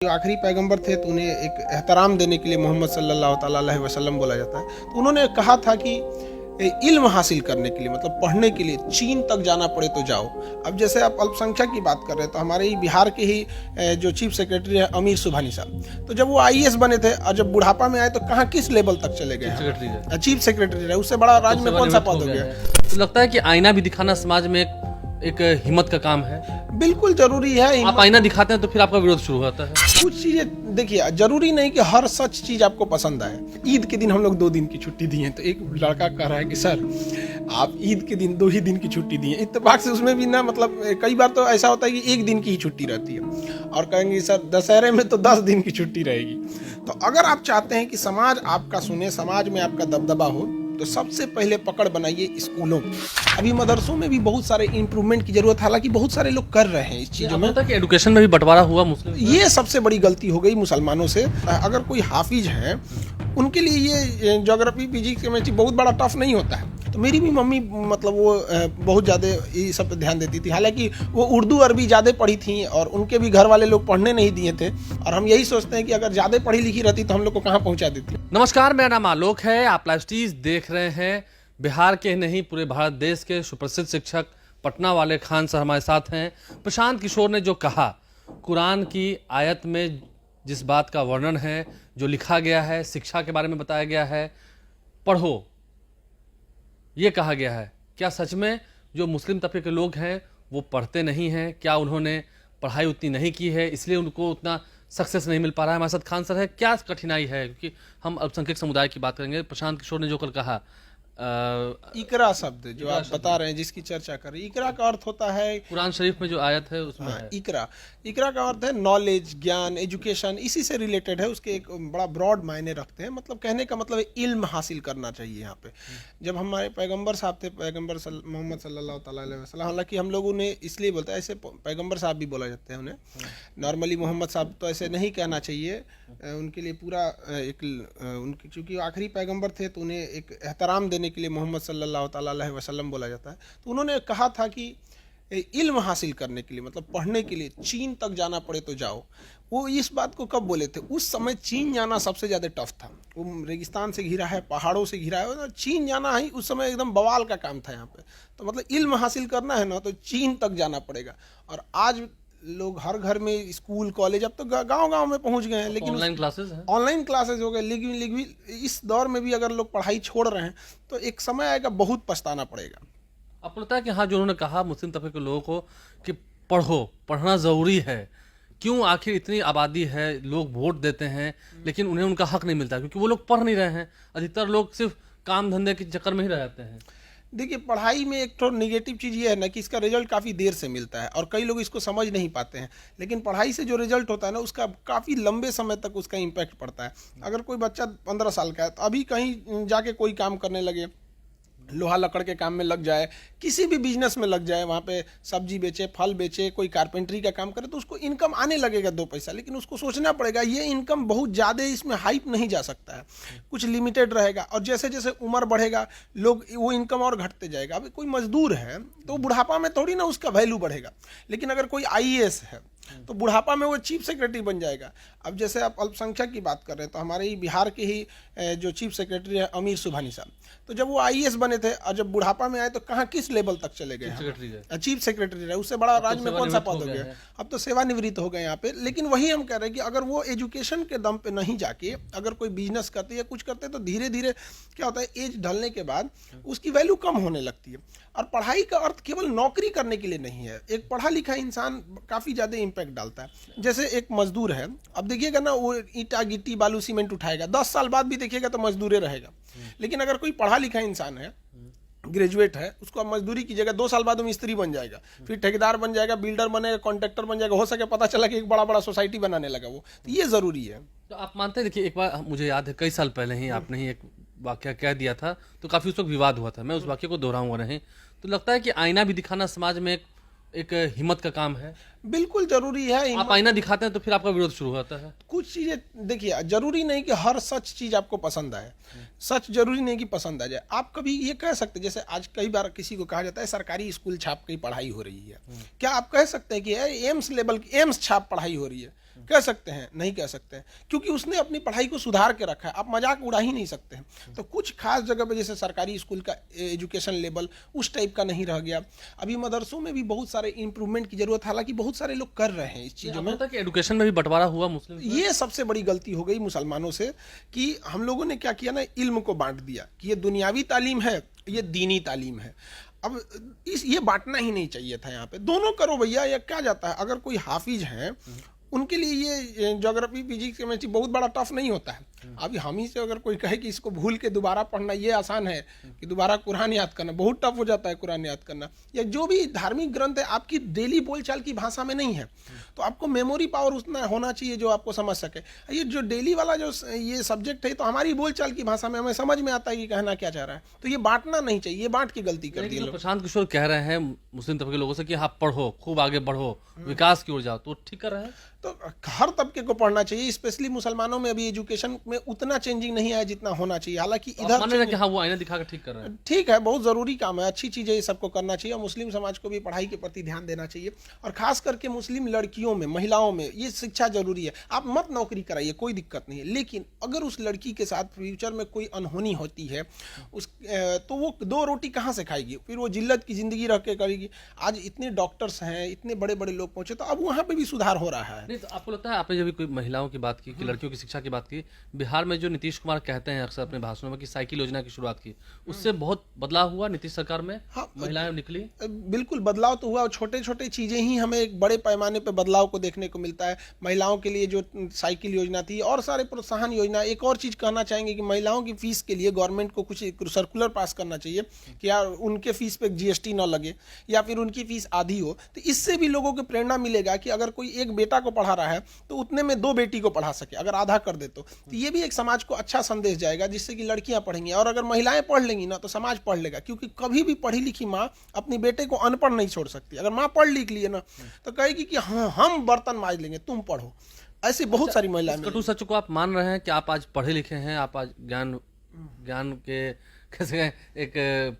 जो आखिरी पैगंबर थे तो उन्हें एक एहतराम देने के लिए मोहम्मद सल्लल्लाहु ताला अलैहि वसल्लम बोला जाता है। तो उन्होंने कहा था कि इल्म हासिल करने के लिए मतलब पढ़ने के लिए चीन तक जाना पड़े तो जाओ। अब जैसे आप अल्पसंख्यक की बात कर रहे हैं तो हमारे ही बिहार के ही जो चीफ सेक्रेटरी है अमीर सुबहानी साहब, तो जब वो आईएएस बने थे और जब बुढ़ापा में आए तो कहाँ किस लेवल तक चले गए, चीफ सेक्रेटरी रहे, उससे बड़ा राज्य में कौन सा पद हो गया। तो लगता है कि आईना भी दिखाना समाज में एक हिम्मत का काम है। बिल्कुल जरूरी है। आप आईना दिखाते हैं तो फिर आपका विरोध शुरू होता है। कुछ चीजें देखिए, जरूरी नहीं कि हर सच चीज आपको पसंद आए। ईद के दिन हम लोग 2 दिन की छुट्टी दी है, तो एक लड़का कह रहा है कि सर आप ईद के दिन 2 ही दिन की छुट्टी दी है। इत्तेफाक से उसमें भी ना मतलब कई बार तो ऐसा होता है कि 1 दिन की ही छुट्टी रहती है और कहेंगे सर दशहरे में तो 10 दिन की छुट्टी रहेगी। तो अगर आप चाहते हैं कि समाज आपका सुने, समाज में आपका दबदबा हो, तो सबसे पहले पकड़ बनाइए स्कूलों में। अभी मदरसों में भी बहुत सारे इम्प्रूवमेंट की जरूरत है, हालांकि बहुत सारे लोग कर रहे हैं इस चीजों में। कि एजुकेशन में भी बंटवारा हुआ मुस्लिम, ये सबसे बड़ी गलती हो गई मुसलमानों से। अगर कोई हाफिज है उनके लिए ये ज्योग्राफी फिजिक्स केमिस्ट्री बहुत बड़ा टफ नहीं होता है। तो मेरी भी मम्मी मतलब वो बहुत ज़्यादा ये सब पे ध्यान देती थी, हालांकि वो उर्दू अरबी ज़्यादा पढ़ी थी और उनके भी घर वाले लोग पढ़ने नहीं दिए थे। और हम यही सोचते हैं कि अगर ज़्यादा पढ़ी लिखी रहती तो हम लोग को कहाँ पहुँचा देती। नमस्कार, मेरा नाम आलोक है। आप लाइव स्टीज देख रहे हैं। बिहार के नहीं पूरे भारत देश के सुप्रसिद्ध शिक्षक पटना वाले खान सर हमारे साथ हैं। प्रशांत किशोर ने जो कहा, कुरान की आयत में जिस बात का वर्णन है, जो लिखा गया है, शिक्षा के बारे में बताया गया है, पढ़ो ये कहा गया है, क्या सच में जो मुस्लिम तबके के लोग हैं वो पढ़ते नहीं हैं? क्या उन्होंने पढ़ाई उतनी नहीं की है इसलिए उनको उतना सक्सेस नहीं मिल पा रहा है? हमारे साथ खान सर है। क्या कठिनाई है, क्योंकि हम अल्पसंख्यक समुदाय की बात करेंगे। प्रशांत किशोर ने जो कल कहा, इकरा शब्द जो आप बता रहे हैं, जिसकी चर्चा कर रहे हैं, इकरा का अर्थ होता है कुरान शरीफ में जो आयत है उसमें है। इकरा का अर्थ है नॉलेज, ज्ञान, एजुकेशन, इसी से रिलेटेड है। उसके एक बड़ा ब्रॉड मायने रखते हैं। मतलब कहने का मतलब है इल्म हासिल करना चाहिए। यहाँ पे जब हमारे पैगंबर साहब थे, पैगंबर मोहम्मद सल्लल्लाहु अलैहि वसल्लम, हालांकि हम लोग उन्हें इसलिए बोलते हैं, ऐसे पैगंबर साहब भी बोला जाता है उन्हें, नॉर्मली मोहम्मद साहब तो ऐसे नहीं कहना चाहिए। उनके लिए पूरा एक उनके चूँकि आखिरी पैगंबर थे तो उन्हें एक एहतराम देने के लिए मोहम्मद सल्लल्लाहु ताला अलैहि वसल्लम बोला जाता है। तो उन्होंने कहा था कि इल्म हासिल करने के लिए मतलब पढ़ने के लिए चीन तक जाना पड़े तो जाओ। वो इस बात को कब बोले थे? उस समय चीन जाना सबसे ज़्यादा टफ था। वो रेगिस्तान से घिरा है, पहाड़ों से घिरा है, चीन जाना ही उस समय एकदम बवाल का काम था यहाँ पे। तो मतलब इल्म हासिल करना है ना तो चीन तक जाना पड़ेगा। और आज लोग हर घर में स्कूल कॉलेज, अब तो गांव-गांव में पहुंच गए हैं, लेकिन ऑनलाइन क्लासेस हो गए। लेकिन इस दौर में भी अगर लोग पढ़ाई छोड़ रहे हैं तो एक समय आएगा बहुत पछताना पड़ेगा। आपको लगता है कि हाँ, जो उन्होंने कहा मुस्लिम तबके के लोगों को कि पढ़ना ज़रूरी है, क्यों? आखिर इतनी आबादी है, लोग वोट देते हैं लेकिन उन्हें उनका हक नहीं मिलता क्योंकि वो लोग पढ़ नहीं रहे हैं। अधिकतर लोग सिर्फ काम धंधे के चक्कर में ही रहते हैं। देखिए, पढ़ाई में एक तो नेगेटिव चीज़ ये है ना कि इसका रिजल्ट काफ़ी देर से मिलता है और कई लोग इसको समझ नहीं पाते हैं। लेकिन पढ़ाई से जो रिजल्ट होता है ना उसका काफ़ी लंबे समय तक उसका इम्पैक्ट पड़ता है। अगर कोई बच्चा 15 साल का है तो अभी कहीं जाके कोई काम करने लगे, लोहा लकड़ के काम में लग जाए, किसी भी बिजनेस में लग जाए, वहाँ पे सब्जी बेचे, फल बेचे, कोई कारपेंटरी का काम करे, तो उसको इनकम आने लगेगा 2 पैसा। लेकिन उसको सोचना पड़ेगा ये इनकम बहुत ज़्यादा इसमें हाइप नहीं जा सकता है, कुछ लिमिटेड रहेगा। और जैसे जैसे उम्र बढ़ेगा लोग वो इनकम और घटते जाएगा। अभी कोई मजदूर है तो बुढ़ापा में थोड़ी ना उसका वैल्यू बढ़ेगा, लेकिन अगर कोई आईएएस है तो बुढ़ापा में वो चीफ सेक्रेटरी बन जाएगा। अब जैसे आप अल्पसंख्यक की बात कर रहे हैं तो हमारे ही बिहार के ही जो चीफ सेक्रेटरी है अमीर सुबहानी साहब, तो जब वो आईएएस बने थे और जब बुढ़ापा में आए तो कहाँ किस लेवल तक चले गए, चीफ सेक्रेटरी रहे, उससे बड़ा राज्य में कौन सा पद हो गया। अब तो सेवानिवृत्त हो गए यहाँ पे। लेकिन वही हम कह रहे हैं कि अगर वो एजुकेशन के दम पे नहीं जाके अगर कोई बिजनेस करते या कुछ करते तो धीरे धीरे क्या होता है, एज ढलने के बाद उसकी वैल्यू कम होने लगती है। और पढ़ाई का अर्थ केवल नौकरी करने के लिए नहीं है। एक पढ़ा लिखा इंसान काफ़ी ज़्यादा इम्पैक्ट डालता है। जैसे एक मजदूर है, अब देखिएगा ना, वो ईंटा गिट्टी बालू सीमेंट उठाएगा, 10 साल बाद भी देखिएगा तो मजदूरे रहेगा। लेकिन अगर कोई पढ़ा लिखा इंसान है, ग्रेजुएट है, उसको अब मजदूरी की जगह 2 साल बाद वो मिस्त्री बन जाएगा, फिर ठेकेदार बन जाएगा, बिल्डर बनेगा, कॉन्ट्रैक्टर बन जाएगा, हो सके पता चला कि एक बड़ा बड़ा सोसाइटी बनाने लगा वो। तो ये ज़रूरी है। तो आप मानते हैं, देखिए एक बार मुझे याद है कई साल पहले ही आपने ही एक वाक्य कह दिया था तो काफ़ी उस वक्त विवाद हुआ था। मैं उस वाक्य को दोहराऊंगा नहीं। तो लगता है कि आईना भी दिखाना समाज में एक हिम्मत का काम है। बिल्कुल जरूरी है। आप आईना दिखाते हैं तो फिर आपका विरोध शुरू होता है। कुछ चीज़ें देखिए, जरूरी नहीं कि हर सच चीज़ आपको पसंद आए। सच जरूरी नहीं कि पसंद आ जाए। आप कभी ये कह सकते, जैसे आज कई बार किसी को कहा जाता है सरकारी स्कूल छाप की पढ़ाई हो रही है, क्या आप कह सकते हैं कि एम्स लेवल की एम्स छाप पढ़ाई हो रही है? कह सकते हैं? नहीं कह सकते हैं, क्योंकि उसने अपनी पढ़ाई को सुधार के रखा है। आप मजाक उड़ा ही नहीं सकते हैं। तो कुछ खास जगह पे जैसे सरकारी स्कूल का एजुकेशन लेवल उस टाइप का नहीं रह गया। अभी मदरसों में भी बहुत सारे इंप्रूवमेंट की जरूरत, हालांकि बहुत सारे लोग कर रहे हैं इस चीज़ों में। कि एडुकेशन में भी बंटवारा हुआ मुस्लिम से? ये सबसे बड़ी गलती हो गई मुसलमानों से कि हम लोगों ने क्या किया ना, इल्म को बांट दिया कि ये दुनियावी तालीम है, ये दीनी तालीम है। अब ये बांटना ही नहीं चाहिए था। यहाँ पे दोनों करो भैया। या क्या जाता है, अगर कोई हाफिज हैं उनके लिए ये ज्योग्राफी फिजिक्स केमिस्ट्री बहुत बड़ा टफ नहीं होता है। अभी हम ही से अगर कोई कहे कि इसको भूल के दोबारा पढ़ना ये आसान है कि दोबारा कुरान याद करना, बहुत टफ हो जाता है कुरान याद करना। या जो भी धार्मिक ग्रंथ है आपकी डेली बोलचाल की भाषा में नहीं है, तो आपको मेमोरी पावर उतना होना चाहिए जो आपको समझ सके। ये जो डेली वाला जो ये सब्जेक्ट है, तो हमारी बोलचाल की भाषा में हमें समझ में आता है कि कहना क्या चाह रहा है। तो ये बांटना नहीं चाहिए, ये बांट के गलती कर दी लोग। प्रशांत किशोर कह रहे हैं मुस्लिम तबके के लोगों से कि आप पढ़ो, खूब आगे बढ़ो, विकास की ओर जाओ, तो ठीक कर रहे हैं। तो हर तबके को पढ़ना चाहिए, स्पेशली मुसलमानों में अभी एजुकेशन में उतना चेंजिंग नहीं आया जितना होना चाहिए। हालांकि इधर मान रहे कि हाँ वो आईना दिखाकर ठीक कर रहे हैं। ठीक है, बहुत जरूरी काम है, अच्छी चीज है, ये सबको करना चाहिए। और मुस्लिम समाज को भी पढ़ाई के प्रति ध्यान देना चाहिए, और खास करके मुस्लिम लड़कियों में, महिलाओं में ये शिक्षा जरूरी है। आप मत नौकरी कराइए, कोई दिक्कत नहीं है, लेकिन अगर उस लड़की के साथ फ्यूचर में कोई अनहोनी होती है तो वो दो रोटी कहाँ से खाएगी? फिर वो जिल्लत की जिंदगी रह के करेगी। आज इतने डॉक्टर्स हैं, इतने बड़े बड़े लोग पहुंचे, तो अब वहाँ पे भी सुधार हो रहा है। नहीं तो आपको लगता है, आपने जब भी कोई महिलाओं की बात की, कि लड़कियों की शिक्षा की बात की, बिहार में जो नीतीश कुमार कहते हैं अक्सर अपने भाषणों में कि साइकिल योजना की शुरुआत की, उससे बहुत बदलाव हुआ नीतीश सरकार में? हाँ, महिलाएं निकली, बिल्कुल बदलाव तो हुआ। और छोटे छोटे चीज़ें ही हमें एक बड़े पैमाने पे बदलाव को देखने को मिलता है। महिलाओं के लिए जो साइकिल योजना थी और सारे प्रोत्साहन योजना। एक और चीज़ कहना चाहेंगे कि महिलाओं की फीस के लिए गवर्नमेंट को कुछ सर्कुलर पास करना चाहिए कि यार उनके फीस पे जीएसटी ना लगे, या फिर उनकी फीस आधी हो। तो इससे भी लोगों को प्रेरणा मिलेगा कि अगर कोई एक बेटा को पढ़ा रहा है तो उतने में दो बेटी को पढ़ा सके, अगर आधा कर दे तो ये भी एक समाज को अच्छा संदेश जाएगा, जिससे कि लड़कियां पढ़ेंगी। और अगर महिलाएं पढ़ लेंगी ना तो समाज पढ़ लेगा, क्योंकि कभी भी पढ़ी लिखी माँ अपनी बेटे को अनपढ़ नहीं छोड़ सकती। अगर माँ पढ़ लिख लिए ना तो कहेगी कि हाँ हम बर्तन मांज लेंगे, तुम पढ़ो। ऐसी बहुत सारी महिलाएं। कटु सच को आप मान रहे हैं कि आप आज पढ़े लिखे हैं, आप आज ज्ञान के कैसे एक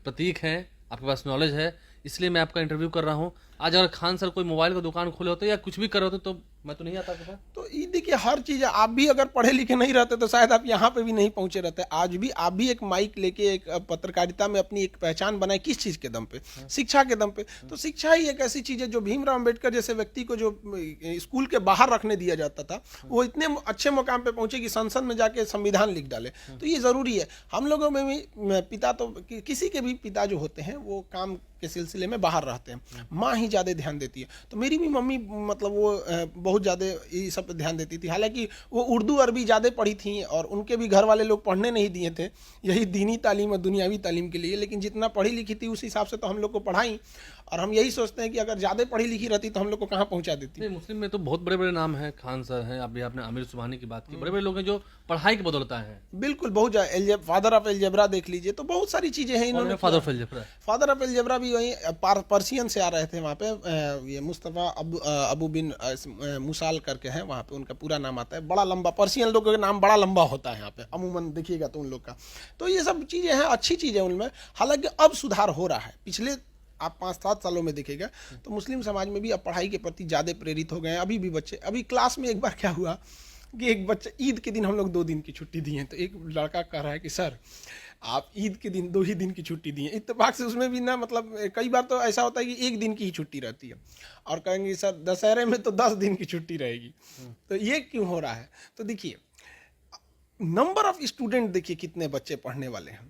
प्रतीक हैं, आपके पास नॉलेज है, इसलिए मैं आपका इंटरव्यू कर रहा हूँ। आज अगर खान सर कोई मोबाइल का दुकान खोले होते या कुछ भी कर रहे होते तो मैं तो नहीं आता था। तो ये देखिए, हर चीज़ है। आप भी अगर पढ़े लिखे नहीं रहते तो शायद आप यहाँ पे भी नहीं पहुंचे रहते। आज भी आप भी एक माइक लेके एक पत्रकारिता में अपनी एक पहचान बनाए। किस चीज़ के दम पे? शिक्षा के दम पे। तो शिक्षा ही एक ऐसी चीज़ है जो भीमराव अम्बेडकर जैसे व्यक्ति को जो स्कूल के बाहर रखने दिया जाता था, वो इतने अच्छे मुकाम पे पहुंचे कि संसद में जाके संविधान लिख डाले। तो ये ज़रूरी है। हम लोगों में भी पिता, तो किसी के भी पिता जो होते हैं वो काम के सिलसिले में बाहर रहते हैं, माँ ही ज़्यादा ध्यान देती है। तो मेरी भी मम्मी मतलब वो बहुत ज़्यादा ये सब पे ध्यान देती थी। हालांकि वो उर्दू अरबी ज़्यादा पढ़ी थी और उनके भी घर वाले लोग पढ़ने नहीं दिए थे, यही दीनी तालीम और दुनियावी तालीम के लिए। लेकिन जितना पढ़ी लिखी थी उस हिसाब से तो हम लोग को पढ़ाई। और हम यही सोचते हैं कि अगर ज़्यादा पढ़ी लिखी रहती तो हम लोग को कहाँ पहुँचा देती। नहीं, मुस्लिम में तो बहुत बड़े बड़े नाम हैं, खान सर हैं, अभी आपने आमिर सुबहानी की बात की, बड़े बड़े लोग हैं जो पढ़ाई की बदौलत आए हैं। बिल्कुल, बहुत फादर ऑफ अलजेब्रा देख लीजिए, तो बहुत सारी चीज़ें हैं इन्होंने। Father of algebra, father of algebra भी वहीं पर्शियन से आ रहे थे वहाँ पे। ये मुस्तफ़ा अबू बिन मुसाल करके हैं वहाँ पे, उनका पूरा नाम आता है। बड़ा लंबा, पर्शियन लोगों का नाम बड़ा लंबा होता है यहाँ पे अमूमन, देखिएगा तो उन लोग का। तो ये सब चीज़ें हैं, अच्छी चीज़ें उनमें। हालांकि अब सुधार हो रहा है। पिछले आप 5-7 सालों में देखेगा तो मुस्लिम समाज में भी अब पढ़ाई के प्रति ज़्यादा प्रेरित हो गए हैं। अभी भी बच्चे, अभी क्लास में एक बार क्या हुआ कि एक बच्चा, ईद के दिन हम लोग 2 दिन की छुट्टी दी है, तो एक लड़का कह रहा है कि सर आप ईद के दिन 2 ही दिन की छुट्टी दी है। इत्तेफाक से उसमें भी ना, मतलब कई बार तो ऐसा होता है कि 1 दिन की ही छुट्टी रहती है, और कहेंगे सर दशहरे में तो 10 दिन की छुट्टी रहेगी। तो ये क्यों हो रहा है? तो देखिए, नंबर ऑफ स्टूडेंट देखिए कितने बच्चे पढ़ने वाले हैं।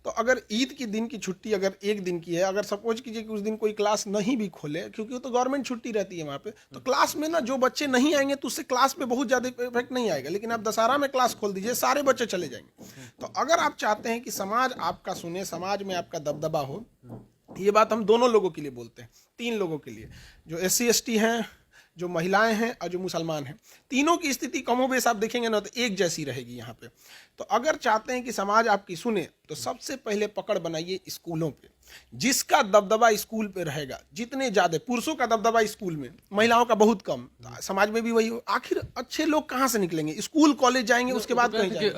तो अगर ईद के दिन की छुट्टी अगर 1 दिन की है, अगर सपोज कीजिए कि उस दिन कोई क्लास नहीं भी खोले, क्योंकि वो तो गवर्नमेंट छुट्टी रहती है वहाँ पे, तो क्लास में ना जो बच्चे नहीं आएंगे तो उससे क्लास पे बहुत ज़्यादा इफेक्ट नहीं आएगा। लेकिन आप दशहरा में क्लास खोल दीजिए, सारे बच्चे चले जाएंगे। तो अगर आप चाहते हैं कि समाज आपका सुने, समाज में आपका दबदबा हो, ये बात हम दोनों लोगों के लिए बोलते हैं, 3 लोगों के लिए, जो SC ST हैं, जो महिलाएं हैं और जो मुसलमान हैं। तीनों की स्थिति कमोबेश आप देखेंगे ना तो एक जैसी रहेगी यहाँ पे। तो अगर चाहते हैं कि समाज आपकी सुने तो सबसे पहले पकड़ बनाइए स्कूलों पे। जिसका दबदबा स्कूल पे रहेगा, जितने ज़्यादा पुरुषों का दबदबा स्कूल में, महिलाओं का बहुत कम, समाज में भी वही हो। आखिर अच्छे लोग कहाँ से निकलेंगे? स्कूल कॉलेज जाएंगे, उसके बाद कहीं जाएंगे।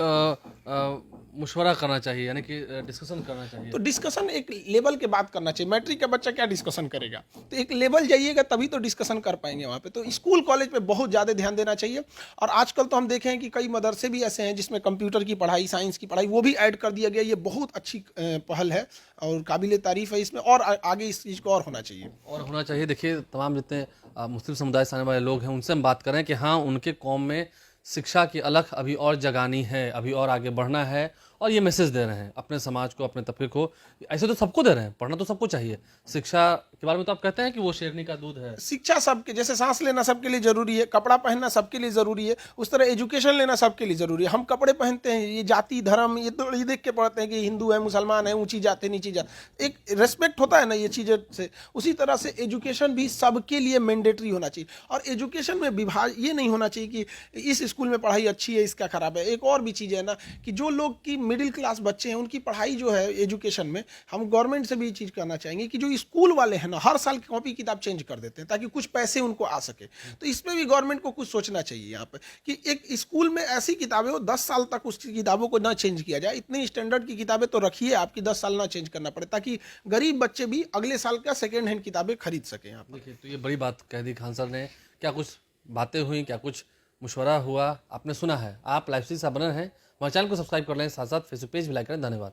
मशवरा करना चाहिए, यानी कि डिस्कशन करना चाहिए। तो डिस्कशन एक लेवल के बाद करना चाहिए। मैट्रिक का बच्चा क्या डिस्कशन करेगा? तो एक लेवल जाइएगा तभी तो डिस्कशन कर पाएंगे वहाँ पे। तो स्कूल कॉलेज पे बहुत ज़्यादा ध्यान देना चाहिए। और आजकल तो हम देखें कि कई मदरसे भी ऐसे हैं जिसमें कंप्यूटर की पढ़ाई, साइंस की पढ़ाई वो भी ऐड कर दिया गया। ये बहुत अच्छी पहल है और काबिल तारीफ है। इसमें और आगे इस चीज़ को और होना चाहिए। और होना चाहिए। देखिए, तमाम जितने मुस्लिम समुदाय से आने वाले लोग हैं उनसे हम बात करें कि हाँ, उनके कौम में शिक्षा की अलख अभी और जगानी है, अभी और आगे बढ़ना है, और ये मैसेज दे रहे हैं अपने समाज को, अपने तबके को। ऐसे तो सबको दे रहे हैं, पढ़ना तो सबको चाहिए। शिक्षा के बारे में तो आप कहते हैं कि वो शेरनी का दूध है। शिक्षा सबके, जैसे सांस लेना सबके लिए जरूरी है, कपड़ा पहनना सबके लिए जरूरी है, उस तरह एजुकेशन लेना सबके लिए जरूरी है। हम कपड़े पहनते हैं, ये जाति धर्म ये तो ये देख के पढ़ते हैं कि हिंदू है, मुसलमान है, ऊंची जात है, नीची जात, एक रेस्पेक्ट होता है ना ये चीज़ें से। उसी तरह से एजुकेशन भी सबके लिए मैंडेटरी होना चाहिए। और एजुकेशन में विभाग ये नहीं होना चाहिए कि इस स्कूल में पढ़ाई अच्छी है, इसका खराब है। एक और भी चीज़ है ना कि जो लोग की मिडिल क्लास बच्चे हैं उनकी पढ़ाई जो है एजुकेशन में, हम गवर्नमेंट से भी ये चीज़ करना चाहेंगे कि जो स्कूल वाले हैं ना हर साल कॉपी किताब चेंज कर देते हैं ताकि कुछ पैसे उनको आ सके। तो इसमें भी गवर्नमेंट को कुछ सोचना चाहिए यहाँ पे कि एक स्कूल में ऐसी किताबें हो 10 साल तक उस किताबों को ना चेंज किया जाए। इतनी स्टैंडर्ड की किताबें तो रखिए आपकी 10 साल ना चेंज करना पड़े, ताकि गरीब बच्चे भी अगले साल का सेकेंड हैंड किताबें खरीद सकें यहाँ पर। देखिए, तो ये बड़ी बात कह दी खान सर ने। क्या कुछ बातें हुई, क्या कुछ मशवरा हुआ, आपने सुना है। आप लाइफ से बने हैं, हमारे चैनल को सब्सक्राइब कर लें, साथ साथ फेसबुक पेज भी लाइक करें। धन्यवाद।